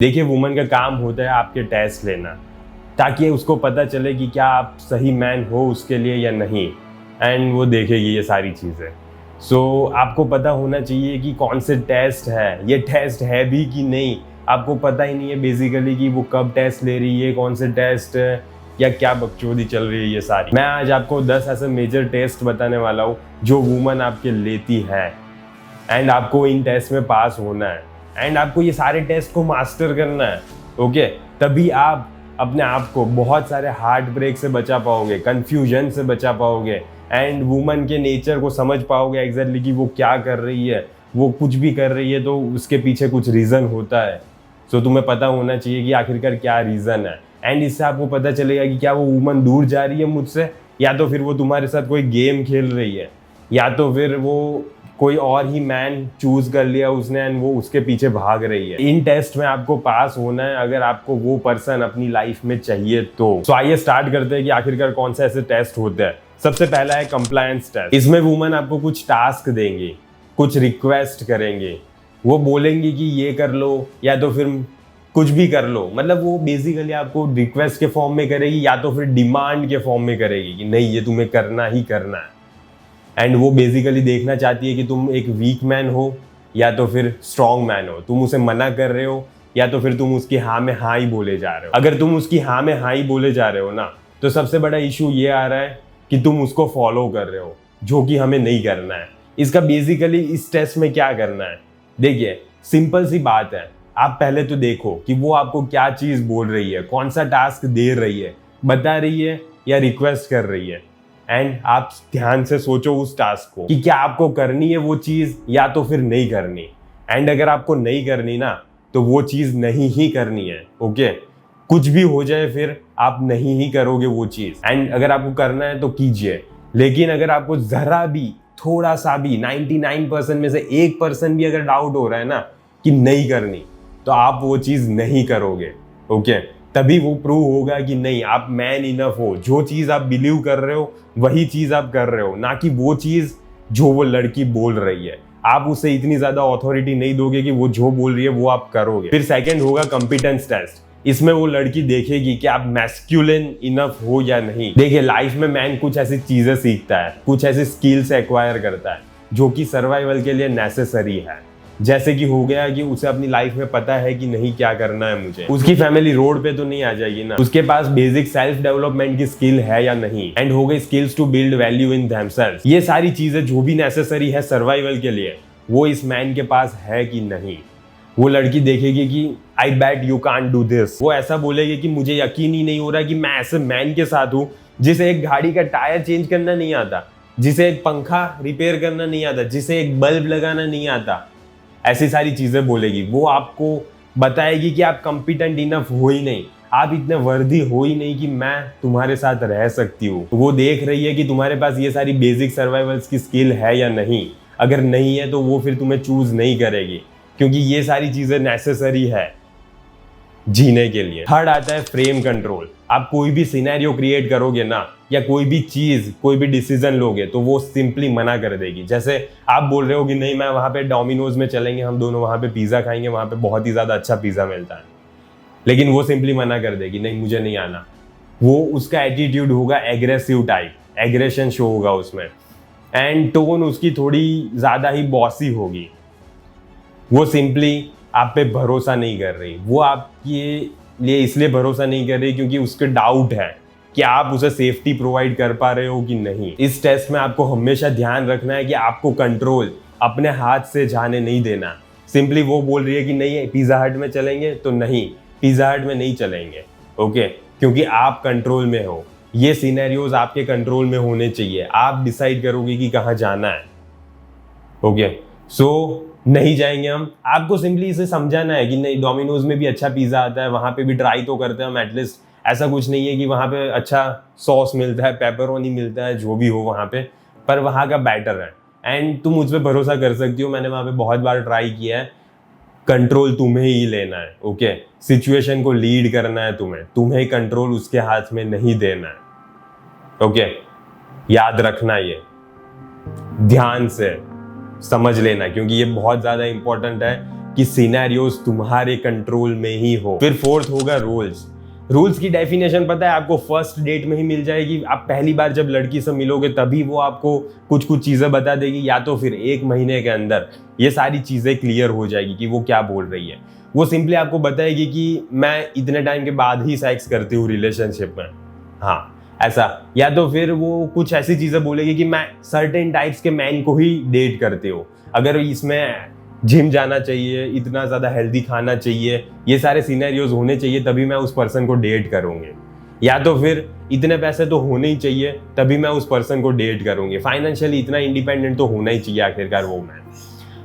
देखिए, वुमन का काम होता है आपके टेस्ट लेना, ताकि उसको पता चले कि क्या आप सही मैन हो उसके लिए या नहीं। एंड वो देखेगी ये सारी चीज़ें। सो आपको पता होना चाहिए कि कौन से टेस्ट है, ये टेस्ट है भी कि नहीं। आपको पता ही नहीं है बेसिकली कि वो कब टेस्ट ले रही है, कौन से टेस्ट है, या क्या बकचोदी चल रही है ये सारी। मैं आज आपको 10 ऐसे मेजर टेस्ट बताने वाला हूँ जो वुमन आपके लेती है, एंड आपको इन टेस्ट में पास होना है, एंड आपको ये सारे टेस्ट को मास्टर करना है। ओके, तभी आप अपने आप को बहुत सारे हार्ट ब्रेक से बचा पाओगे, कंफ्यूजन से बचा पाओगे, एंड वुमन के नेचर को समझ पाओगे एग्जैक्टली कि वो क्या कर रही है। वो कुछ भी कर रही है तो उसके पीछे कुछ रीज़न होता है। सो तुम्हें पता होना चाहिए कि आखिरकार क्या रीज़न है, एंड इससे आपको पता चलेगा कि क्या वो वुमन दूर जा रही है मुझसे, या तो फिर वो तुम्हारे साथ कोई गेम खेल रही है, या तो फिर वो कोई और ही मैन चूज कर लिया उसने एंड वो उसके पीछे भाग रही है। इन टेस्ट में आपको पास होना है अगर आपको वो पर्सन अपनी लाइफ में चाहिए तो। आइए स्टार्ट करते हैं कि आखिरकार कौन से ऐसे टेस्ट होते हैं। सबसे पहला है कंप्लायंस टेस्ट। इसमें वुमन आपको कुछ टास्क देंगे, कुछ रिक्वेस्ट करेंगे, वो बोलेंगी कि ये कर लो या तो फिर कुछ भी कर लो। मतलब वो बेसिकली आपको रिक्वेस्ट के फॉर्म में करेगी या तो फिर डिमांड के फॉर्म में करेगी कि नहीं, ये तुम्हें करना ही करना है। एंड वो बेसिकली देखना चाहती है कि तुम एक वीक मैन हो या तो फिर स्ट्रॉन्ग मैन हो, तुम उसे मना कर रहे हो या तो फिर तुम उसकी हाँ में हाँ ही बोले जा रहे हो। अगर तुम उसकी हाँ में हाँ ही बोले जा रहे हो ना, तो सबसे बड़ा इशू ये आ रहा है कि तुम उसको फॉलो कर रहे हो, जो कि हमें नहीं करना है। इसका बेसिकली इस टेस्ट में क्या करना है, देखिए सिंपल सी बात है। आप पहले तो देखो कि वो आपको क्या चीज़ बोल रही है, कौन सा टास्क दे रही है, बता रही है या रिक्वेस्ट कर रही है। एंड आप ध्यान से सोचो उस टास्क को कि क्या आपको करनी है वो चीज़ या तो फिर नहीं करनी। एंड अगर आपको नहीं करनी ना, तो वो चीज़ नहीं ही करनी है। ओके, कुछ भी हो जाए फिर आप नहीं ही करोगे वो चीज़। एंड अगर आपको करना है तो कीजिए, लेकिन अगर आपको ज़रा भी, थोड़ा सा भी, 99% में से 1% भी अगर डाउट हो रहा है ना कि नहीं करनी, तो आप वो चीज़ नहीं करोगे। ओके, तभी वो प्रूव होगा कि नहीं, आप मैन इनफ हो। जो चीज़ आप बिलीव कर रहे हो वही चीज़ आप कर रहे हो, ना कि वो चीज़ जो वो लड़की बोल रही है। आप उसे इतनी ज़्यादा अथॉरिटी नहीं दोगे कि वो जो बोल रही है वो आप करोगे। फिर सेकंड होगा कॉम्पिटेंस टेस्ट। इसमें वो लड़की देखेगी कि आप मैस्कुलिन इनफ हो या नहीं। देखिए, लाइफ में मैन कुछ ऐसी चीज़ें सीखता है, कुछ ऐसी स्किल्स एक्वायर करता है जो कि सर्वाइवल के लिए नेसेसरी है। जैसे कि हो गया कि उसे अपनी लाइफ में पता है कि नहीं क्या करना है मुझे। उसकी फैमिली रोड पे तो नहीं आ जाएगी ना, उसके पास बेसिक सेल्फ डेवलपमेंट की स्किल है या नहीं। एंड हो गई skills to build value in themselves. ये सारी चीजें जो भी नेसेसरी है सर्वाइवल के लिए, वो इस मैन के पास है कि नहीं। वो लड़की देखेगी कि I bet you can't do this. वो ऐसा बोलेगी कि मुझे यकीन ही नहीं हो रहा कि मैं ऐसे मैन के साथ हूँ जिसे एक गाड़ी का टायर चेंज करना नहीं आता, जिसे एक पंखा रिपेयर करना नहीं आता, जिसे एक बल्ब लगाना नहीं आता। ऐसी सारी चीजें बोलेगी। वो आपको बताएगी कि आप कॉम्पिटेंट इनफ हो ही नहीं, आप इतने वर्दी हो ही नहीं कि मैं तुम्हारे साथ रह सकती हूँ। तो वो देख रही है कि तुम्हारे पास ये सारी बेसिक सर्वाइवल्स की स्किल है या नहीं। अगर नहीं है तो वो फिर तुम्हें चूज नहीं करेगी, क्योंकि ये सारी चीजें नेसेसरी है जीने के लिए। थर्ड आता है फ्रेम कंट्रोल। आप कोई भी सिनेरियो क्रिएट करोगे ना, या कोई भी चीज, कोई भी डिसीजन लोगे, तो वो सिंपली मना कर देगी। जैसे आप बोल रहे हो कि नहीं, मैं वहां पे डोमिनोज में चलेंगे, हम दोनों वहां पे पिज्जा खाएंगे, वहां पे बहुत ही ज्यादा अच्छा पिज्जा मिलता है, लेकिन वो सिंपली मना कर देगी, नहीं मुझे नहीं आना। वो उसका एटीट्यूड होगा एग्रेसिव टाइप, एग्रेशन शो होगा उसमें, एंड टोन उसकी थोड़ी ज्यादा ही बॉसी होगी। वो सिंपली आप पे भरोसा नहीं कर रही। वो आपके लिए इसलिए भरोसा नहीं कर रही क्योंकि उसके डाउट है कि आप उसे सेफ्टी प्रोवाइड कर पा रहे हो कि नहीं। इस टेस्ट में आपको हमेशा ध्यान रखना है कि आपको कंट्रोल अपने हाथ से जाने नहीं देना। सिंपली वो बोल रही है कि नहीं पिज्जा हट में चलेंगे, तो नहीं, पिज्जा हट में नहीं चलेंगे। ओके, क्योंकि आप कंट्रोल में हो। ये सिनेरियोज आपके कंट्रोल में होने चाहिए। आप डिसाइड करोगे कि कहाँ जाना है। ओके, सो नहीं जाएंगे हम। आपको सिंपली इसे समझाना है कि नहीं, डोमिनोज में भी अच्छा पिज्जा आता है, वहां पे भी ट्राई तो करते हैं हम एटलीस्ट। ऐसा कुछ नहीं है कि वहां पे अच्छा सॉस मिलता है, पेपरोनी मिलता है, जो भी हो वहां पे, पर वहां का बैटर है। एंड तुम मुझ पे भरोसा कर सकती हो, मैंने वहां पे बहुत बार ट्राई किया है। कंट्रोल तुम्हें ही लेना है। ओके, सिचुएशन को लीड करना है तुम्हें कंट्रोल उसके हाथ में नहीं देना है। ओके, याद रखना, ये ध्यान से समझ लेना, क्योंकि ये बहुत ज़्यादा इंपॉर्टेंट है कि सिनेरियोज तुम्हारे कंट्रोल में ही हो। फिर फोर्थ होगा रूल्स की डेफिनेशन पता है आपको फर्स्ट डेट में ही मिल जाएगी। आप पहली बार जब लड़की से मिलोगे तभी वो आपको कुछ कुछ चीज़ें बता देगी, या तो फिर 1 महीने के अंदर ये सारी चीज़ें क्लियर हो जाएगी कि वो क्या बोल रही है। वो सिंपली आपको बताएगी कि मैं इतने टाइम के बाद ही सेक्स करती हूँ रिलेशनशिप में, हाँ ऐसा। या तो फिर वो कुछ ऐसी चीज़ें बोलेगी कि मैं सर्टेन टाइप्स के मैन को ही डेट करती हूँ, अगर इसमें जिम जाना चाहिए, इतना ज़्यादा हेल्दी खाना चाहिए, ये सारे सिनेरियोज होने चाहिए तभी मैं उस पर्सन को डेट करूँगी। या तो फिर इतने पैसे तो होने ही चाहिए तभी मैं उस पर्सन को डेट करूँगी, फाइनेंशियली इतना इंडिपेंडेंट तो होना ही चाहिए आखिरकार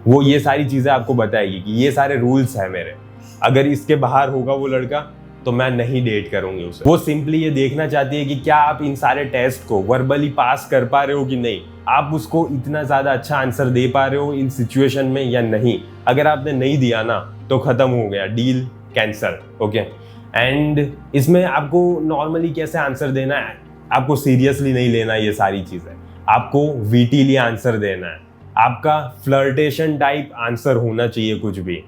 वो ये सारी चीज़ें आपको बताएगी कि ये सारे रूल्स हैं मेरे, अगर इसके बाहर होगा वो लड़का तो मैं नहीं डेट करूँगी उसे। वो सिंपली ये देखना चाहती है कि क्या आप इन सारे टेस्ट को वर्बली पास कर पा रहे हो कि नहीं, आप उसको इतना ज़्यादा अच्छा आंसर दे पा रहे हो इन सिचुएशन में या नहीं। अगर आपने नहीं दिया ना तो ख़त्म हो गया, डील कैंसल, ओके। एंड इसमें आपको नॉर्मली कैसे आंसर देना है, आपको सीरियसली नहीं लेना ये सारी चीज़ें, आपको वीटीली आंसर देना है, आपका फ्लर्टेशन टाइप आंसर होना चाहिए कुछ भी।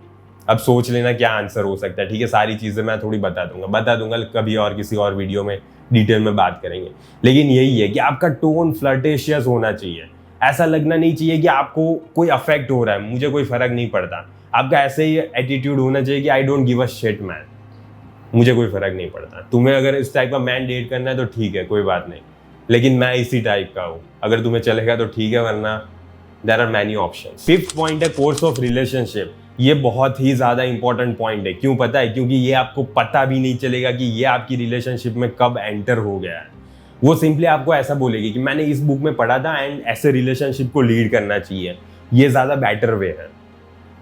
अब सोच लेना क्या आंसर हो सकता है, ठीक है। सारी चीज़ें मैं थोड़ी बता दूंगा कभी और किसी और वीडियो में डिटेल में बात करेंगे। लेकिन यही है कि आपका टोन फ्लर्टेशियस होना चाहिए, ऐसा लगना नहीं चाहिए कि आपको कोई अफेक्ट हो रहा है, मुझे कोई फर्क नहीं पड़ता। आपका ऐसे ही एटीट्यूड होना चाहिए कि I don't give a shit man, मुझे कोई फर्क नहीं पड़ता। तुम्हें अगर इस टाइप का मैन डेट करना है तो ठीक है, कोई बात नहीं, लेकिन मैं इसी टाइप का हूँ, अगर तुम्हें चलेगा तो ठीक है, वरना there are many options. 5th point है कोर्स ऑफ रिलेशनशिप। ये बहुत ही ज़्यादा इंपॉर्टेंट पॉइंट है। क्यों पता है? क्योंकि ये आपको पता भी नहीं चलेगा कि ये आपकी रिलेशनशिप में कब एंटर हो गया है। वो सिंपली आपको ऐसा बोलेगी कि मैंने इस बुक में पढ़ा था एंड ऐसे रिलेशनशिप को लीड करना चाहिए, ये ज़्यादा बेटर वे है।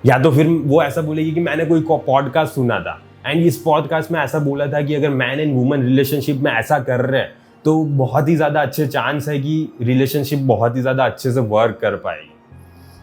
या तो फिर वो ऐसा बोलेगी कि मैंने कोई पॉडकास्ट सुना था एंड इस पॉडकास्ट में ऐसा बोला था कि अगर मैन एंड वुमन रिलेशनशिप में ऐसा कर रहे हैं तो बहुत ही ज़्यादा अच्छे चांस है कि रिलेशनशिप बहुत ही ज़्यादा अच्छे से वर्क कर पाएगी।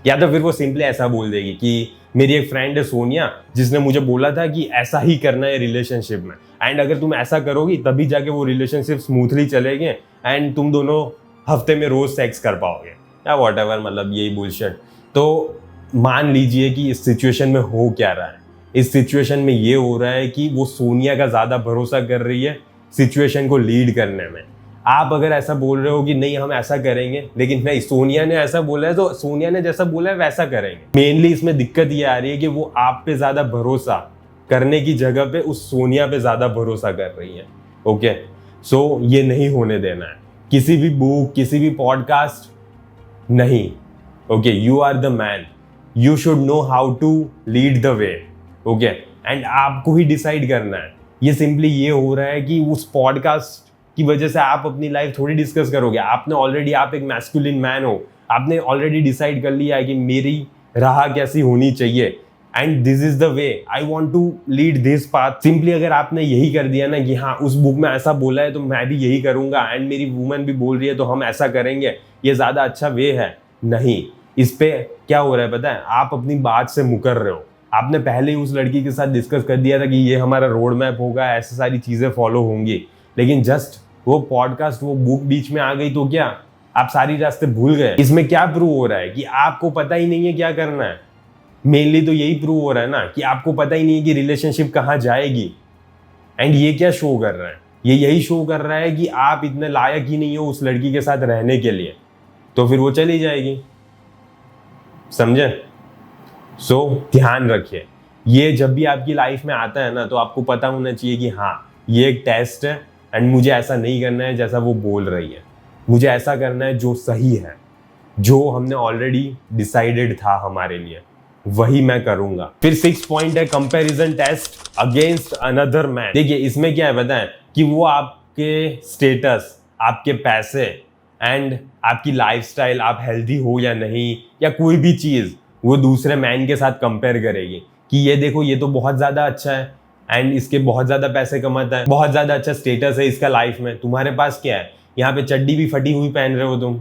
या तो फिर वो सिंपली ऐसा बोल देगी कि मेरी एक फ्रेंड है सोनिया, जिसने मुझे बोला था कि ऐसा ही करना है रिलेशनशिप में, एंड अगर तुम ऐसा करोगी तभी जाके वो रिलेशनशिप स्मूथली चलेंगे एंड तुम दोनों हफ्ते में रोज सेक्स कर पाओगे, या व्हाटएवर, मतलब यही बुलशिट। तो मान लीजिए कि इस सिचुएशन में हो क्या रहा है, इस सिचुएशन में ये हो रहा है कि वो सोनिया का ज़्यादा भरोसा कर रही है सिचुएशन को लीड करने में। आप अगर ऐसा बोल रहे हो कि नहीं हम ऐसा करेंगे, लेकिन नहीं, सोनिया ने ऐसा बोला है तो सोनिया ने जैसा बोला है वैसा करेंगे। मेनली इसमें दिक्कत ये आ रही है कि वो आप पे ज़्यादा भरोसा करने की जगह पे उस सोनिया पे ज़्यादा भरोसा कर रही है, ओके। सो ये नहीं होने देना है, किसी भी बुक, किसी भी पॉडकास्ट नहीं, okay. You are the man, you should know how to lead the way, okay. And आपको ही डिसाइड करना है। ये सिंपली ये हो रहा है कि उस पॉडकास्ट की वजह से आप अपनी लाइफ थोड़ी डिस्कस करोगे। आपने ऑलरेडी, आप एक मैस्कुलिन मैन हो, आपने ऑलरेडी डिसाइड कर लिया है कि मेरी राह कैसी होनी चाहिए and this is the way I want to lead this path. Simply अगर आपने यही कर दिया ना कि हाँ उस बुक में ऐसा बोला है तो मैं भी यही करूंगा एंड मेरी वुमन भी बोल रही है तो हम ऐसा करेंगे, ये ज़्यादा अच्छा वे है, नहीं। इस पे क्या हो रहा है पता है, आप अपनी बात से मुकर रहे हो। आपने पहले ही उस लड़की के साथ डिस्कस कर दिया था कि ये हमारा रोड मैप होगा, ऐसी सारी चीज़ें फॉलो होंगी, लेकिन जस्ट वो पॉडकास्ट, वो बुक बीच में आ गई तो क्या आप सारी रास्ते भूल गए। इसमें क्या प्रूव हो रहा है कि आपको पता ही नहीं है क्या करना है। मेनली तो यही प्रूव हो रहा है ना कि आपको पता ही नहीं है कि रिलेशनशिप कहाँ जाएगी। एंड ये क्या शो कर रहा है, ये यही शो कर रहा है कि आप इतने लायक ही नहीं हो उस लड़की के साथ रहने के लिए, तो फिर वो चली जाएगी, समझे। सो ध्यान रखिए, ये जब भी आपकी लाइफ में आता है ना तो आपको पता होना चाहिए कि हाँ ये एक टेस्ट है एंड मुझे ऐसा नहीं करना है जैसा वो बोल रही है, मुझे ऐसा करना है जो सही है, जो हमने ऑलरेडी डिसाइडेड था हमारे लिए, वही मैं करूंगा। फिर 6th पॉइंट है comparison test against another man. देखिए इसमें क्या है बताएं कि वो आपके स्टेटस, आपके पैसे एंड आपकी लाइफस्टाइल, आप हेल्दी हो या नहीं, या कोई भी चीज़ वो दूसरे मैन के साथ कंपेयर करेगी कि ये देखो ये तो बहुत ज़्यादा अच्छा है एंड इसके बहुत ज़्यादा पैसे कमाता है, बहुत ज़्यादा अच्छा स्टेटस है इसका लाइफ में, तुम्हारे पास क्या है, यहाँ पे चड्डी भी फटी हुई पहन रहे हो तुम,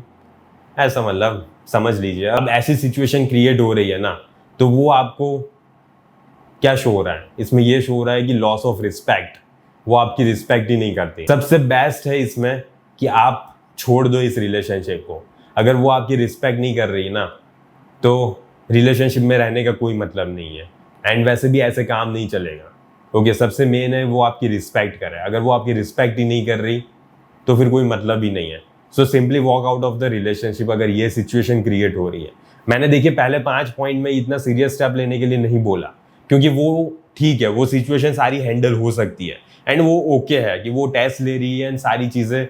ऐसा, मतलब समझ लीजिए। अब ऐसी सिचुएशन क्रिएट हो रही है ना, तो वो आपको क्या शो हो रहा है, इसमें ये शो हो रहा है कि लॉस ऑफ रिस्पेक्ट, वो आपकी रिस्पेक्ट ही नहीं करती। सबसे बेस्ट है इसमें कि आप छोड़ दो इस रिलेशनशिप को। अगर वो आपकी रिस्पेक्ट नहीं कर रही ना तो रिलेशनशिप में रहने का कोई मतलब नहीं है, एंड वैसे भी ऐसे काम नहीं चलेगा। ओके, सबसे मेन है वो आपकी रिस्पेक्ट करे। अगर वो आपकी रिस्पेक्ट ही नहीं कर रही तो फिर कोई मतलब ही नहीं है। So simply walk out of the relationship अगर ये सिचुएशन क्रिएट हो रही है। मैंने देखिए पहले 5 पॉइंट में इतना सीरियस स्टेप लेने के लिए नहीं बोला, क्योंकि वो ठीक है, वो सिचुएशन सारी हैंडल हो सकती है एंड वो ओके है कि वो टेस्ट ले रही है एंड सारी चीज़ें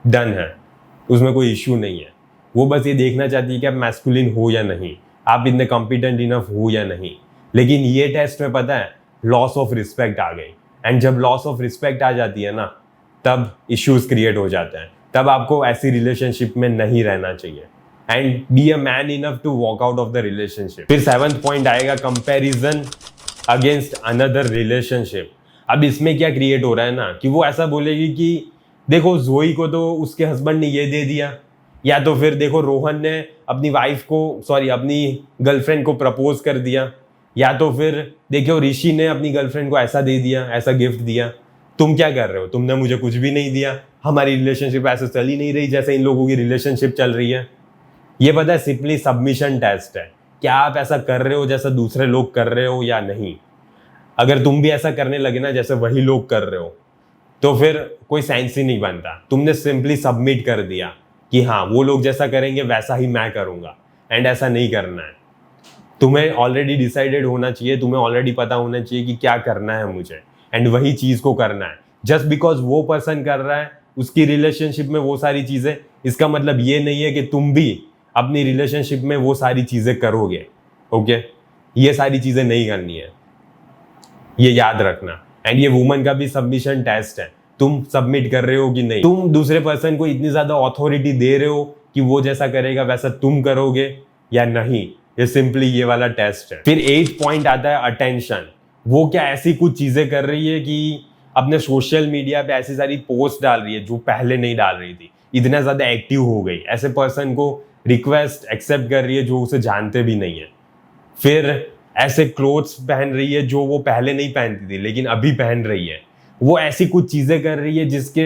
डन है, उसमें कोई इश्यू नहीं है। वो बस ये देखना चाहती है कि आप मैस्कुलिन हो या नहीं, आप इतने कॉम्पिटेंट इनफ हो या नहीं। लेकिन ये टेस्ट में पता है लॉस ऑफ रिस्पेक्ट आ गई, एंड जब लॉस ऑफ रिस्पेक्ट आ जाती है ना तब इश्यूज क्रिएट हो जाते हैं। तब आपको ऐसी रिलेशनशिप में नहीं रहना चाहिए and be a man enough to walk out of the relationship. फिर 7th पॉइंट आएगा कंपैरिजन अगेंस्ट अनदर रिलेशनशिप। अब इसमें क्या क्रिएट हो रहा है ना कि वो ऐसा बोलेगी कि देखो जोई को तो उसके हस्बैंड ने ये दे दिया, या तो फिर देखो रोहन ने अपनी वाइफ को अपनी गर्लफ्रेंड को प्रपोज कर दिया, या तो फिर देखो ऋषि ने अपनी गर्लफ्रेंड को ऐसा दे दिया, ऐसा गिफ्ट दिया। तुम क्या कर रहे हो, तुमने मुझे कुछ भी नहीं दिया, हमारी रिलेशनशिप ऐसे चल ही नहीं रही जैसे इन लोगों की रिलेशनशिप चल रही है। ये पता है सिंपली सबमिशन टेस्ट है, क्या आप ऐसा कर रहे हो जैसा दूसरे लोग कर रहे हो या नहीं। अगर तुम भी ऐसा करने लगे ना जैसे वही लोग कर रहे हो तो फिर कोई सेंस ही नहीं बनता। तुमने सिंपली सबमिट कर दिया कि हाँ वो लोग जैसा करेंगे वैसा ही मैं करूँगा, एंड ऐसा नहीं करना है। तुम्हें ऑलरेडी डिसाइडेड होना चाहिए, तुम्हें ऑलरेडी पता होना चाहिए कि क्या करना है मुझे, एंड वही चीज़ को करना है। जस्ट बिकॉज वो पर्सन कर रहा है उसकी रिलेशनशिप में वो सारी चीज़ें, इसका मतलब ये नहीं है कि तुम भी अपनी रिलेशनशिप में वो सारी चीज़ें करोगे। ओके, ये सारी चीज़ें नहीं करनी है, ये याद रखना। एंड ये वुमन का भी सबमिशन टेस्ट है, तुम सबमिट कर रहे हो कि नहीं, तुम दूसरे पर्सन को इतनी ज़्यादा अथॉरिटी दे रहे हो कि वो जैसा करेगा वैसा तुम करोगे या नहीं। ये सिंपली ये वाला टेस्ट है। फिर 8th पॉइंट आता है अटेंशन। वो क्या ऐसी कुछ चीज़ें कर रही है कि अपने सोशल मीडिया पे ऐसी सारी पोस्ट डाल रही है जो पहले नहीं डाल रही थी, इतना ज़्यादा एक्टिव हो गई, ऐसे पर्सन को रिक्वेस्ट एक्सेप्ट कर रही है जो उसे जानते भी नहीं है। फिर ऐसे क्लोथ्स पहन रही है जो वो पहले नहीं पहनती थी लेकिन अभी पहन रही है। वो ऐसी कुछ चीज़ें कर रही है जिसके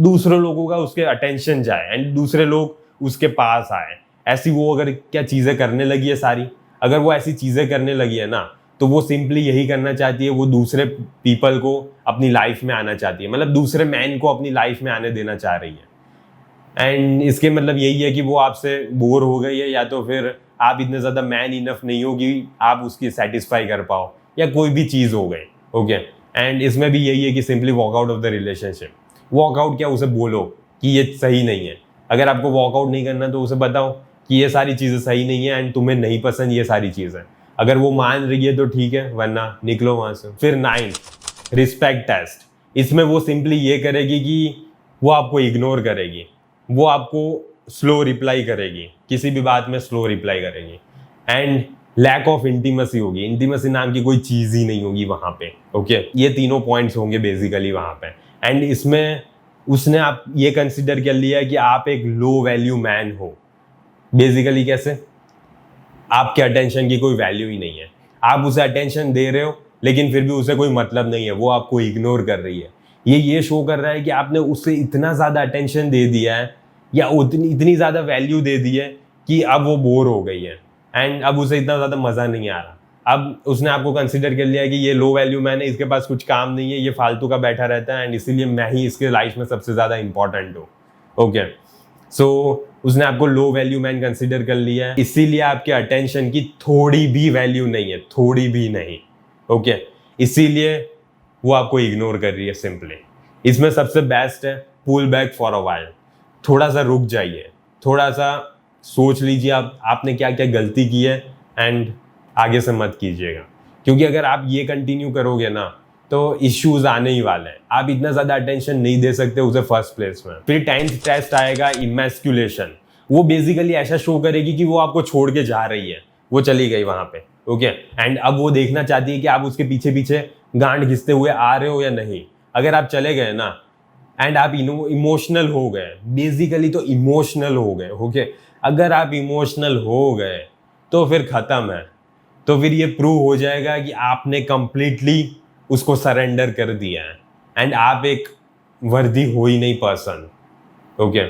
दूसरे लोगों का उसके अटेंशन जाए एंड दूसरे लोग उसके पास आए। ऐसी वो अगर क्या चीज़ें करने लगी है सारी, अगर वो ऐसी चीज़ें करने लगी है ना तो वो सिंपली यही करना चाहती है, वो दूसरे पीपल को अपनी लाइफ में आना चाहती है, मतलब दूसरे मैन को अपनी लाइफ में आने देना चाह रही है। एंड इसके मतलब यही है कि वो आपसे बोर हो गई है, या तो फिर आप इतने ज़्यादा मैन इनफ नहीं हो कि आप उसकी सेटिस्फाई कर पाओ, या कोई भी चीज़ हो गई। ओके, एंड इसमें भी यही है कि simply walk out of the relationship. Walk out क्या, उसे बोलो कि ये सही नहीं है। अगर आपको वॉकआउट नहीं करना तो उसे बताओ कि ये सारी चीज़ें सही नहीं है एंड तुम्हें नहीं पसंद ये सारी चीज़ें। अगर वो मान रही है तो ठीक है, वरना निकलो वहाँ से। फिर 9th रिस्पेक्ट टेस्ट। इसमें वो सिंपली ये करेगी कि वो आपको इग्नोर करेगी, वो आपको स्लो रिप्लाई करेगी, किसी भी बात में स्लो रिप्लाई करेगी, एंड लैक ऑफ इंटीमेसी होगी। इंटीमेसी नाम की कोई चीज़ ही नहीं होगी वहाँ पे। ओके, ये तीनों पॉइंट्स होंगे बेसिकली वहाँ पे। एंड इसमें उसने आप ये कंसिडर कर लिया कि आप एक लो वैल्यू मैन हो। बेसिकली कैसे, आपके अटेंशन की कोई वैल्यू ही नहीं है, आप उसे अटेंशन दे रहे हो लेकिन फिर भी उसे कोई मतलब नहीं है, वो आपको इग्नोर कर रही है। ये शो कर रहा है कि आपने उससे इतना ज़्यादा अटेंशन दे दिया है या इतनी ज़्यादा वैल्यू दे दी है कि अब वो बोर हो गई है एंड अब उसे इतना ज़्यादा मज़ा नहीं आ रहा। अब उसने आपको कंसिडर कर लिया है कि ये लो वैल्यू मैन है, इसके पास कुछ काम नहीं है, ये फालतू का बैठा रहता है एंड इसीलिए मैं ही इसके लाइफ में सबसे ज़्यादा इंपॉर्टेंट हूँ। ओके, सो उसने आपको लो वैल्यू मैन कंसिडर कर लिया है, इसीलिए आपके अटेंशन की थोड़ी भी वैल्यू नहीं है, थोड़ी भी नहीं। ओके, इसीलिए वो आपको इग्नोर कर रही है सिंपली। इसमें सबसे बेस्ट है pull back for a while. थोड़ा सा रुक जाइए, थोड़ा सा सोच लीजिए आपने क्या क्या गलती की है एंड आगे से मत कीजिएगा, क्योंकि अगर आप ये कंटिन्यू करोगे ना तो इश्यूज आने ही वाले हैं। आप इतना ज़्यादा अटेंशन नहीं दे सकते उसे फर्स्ट प्लेस में। फिर 10th टेस्ट आएगा इमैस्कुलेशन। वो बेसिकली ऐसा शो करेगी कि वो आपको छोड़ के जा रही है, वो चली गई वहाँ पे। ओके, एंड अब वो देखना चाहती है कि आप उसके पीछे पीछे गांड घिसते हुए आ रहे हो या नहीं। अगर आप चले गए ना एंड आप इमोशनल हो गए, बेसिकली तो इमोशनल हो गए। ओके, अगर आप इमोशनल हो गए तो फिर ख़त्म है, तो फिर ये प्रूव हो जाएगा कि आपने कंप्लीटली उसको सरेंडर कर दिया है एंड आप एक वर्दी हो ही नहीं पर्सन। ओके,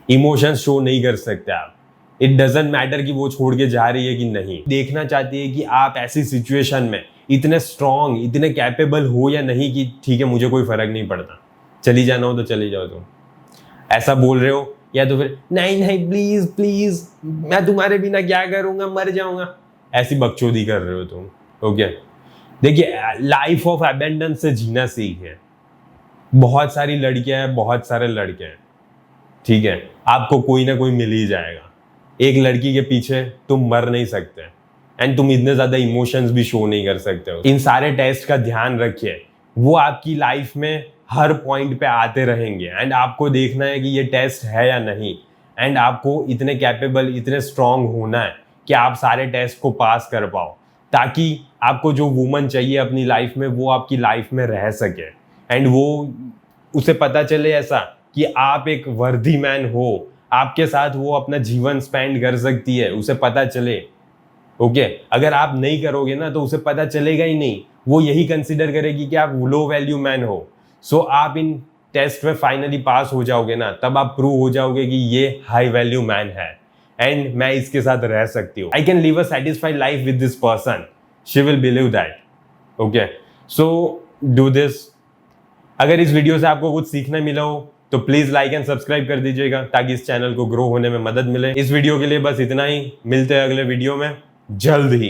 इमोशंस शो नहीं कर सकते आप। इट डजेंट मैटर कि वो छोड़ के जा रही है कि नहीं, देखना चाहती है कि आप ऐसी सिचुएशन में इतने स्ट्रांग, इतने कैपेबल हो या नहीं कि ठीक है मुझे कोई फर्क नहीं पड़ता, चली जाना हो तो चली जाओ तुम, ऐसा बोल रहे हो। या तो फिर नहीं नहीं प्लीज प्लीज मैं तुम्हारे बिना क्या करूंगा, मर जाऊंगा, ऐसी बकचोदी कर रहे हो तुम। ओके, देखिए लाइफ ऑफ अबेंडेंस से जीना सीखिए। बहुत सारी लड़कियां हैं, बहुत सारे लड़के हैं, ठीक है, आपको कोई ना कोई मिल ही जाएगा। एक लड़की के पीछे तुम मर नहीं सकते एंड तुम इतने ज्यादा इमोशंस भी शो नहीं कर सकते हो। इन सारे टेस्ट का ध्यान रखिए, वो आपकी लाइफ में हर पॉइंट पे आते रहेंगे एंड आपको देखना है कि ये टेस्ट है या नहीं। एंड आपको इतने कैपेबल, इतने स्ट्रांग होना है कि आप सारे टेस्ट को पास कर पाओ, ताकि आपको जो वुमन चाहिए अपनी लाइफ में वो आपकी लाइफ में रह सके एंड वो उसे पता चले ऐसा कि आप एक वर्दी मैन हो, आपके साथ वो अपना जीवन स्पेंड कर सकती है, उसे पता चले। ओके, अगर आप नहीं करोगे ना तो उसे पता चलेगा ही नहीं, वो यही कंसिडर करेगी कि आप लो वैल्यू मैन हो। सो आप इन टेस्ट में फाइनली पास हो जाओगे ना, तब आप प्रूव हो जाओगे कि ये हाई वैल्यू मैन है एंड मैं इसके साथ रह सकती हूँ। I can live a satisfied life with this person, she will believe that. Okay, so do this. अगर इस वीडियो से आपको कुछ सीखने मिला हो तो प्लीज लाइक एंड सब्सक्राइब कर दीजिएगा, ताकि इस चैनल को ग्रो होने में मदद मिले। इस वीडियो के लिए बस इतना ही, मिलते हैं अगले वीडियो में जल्द ही।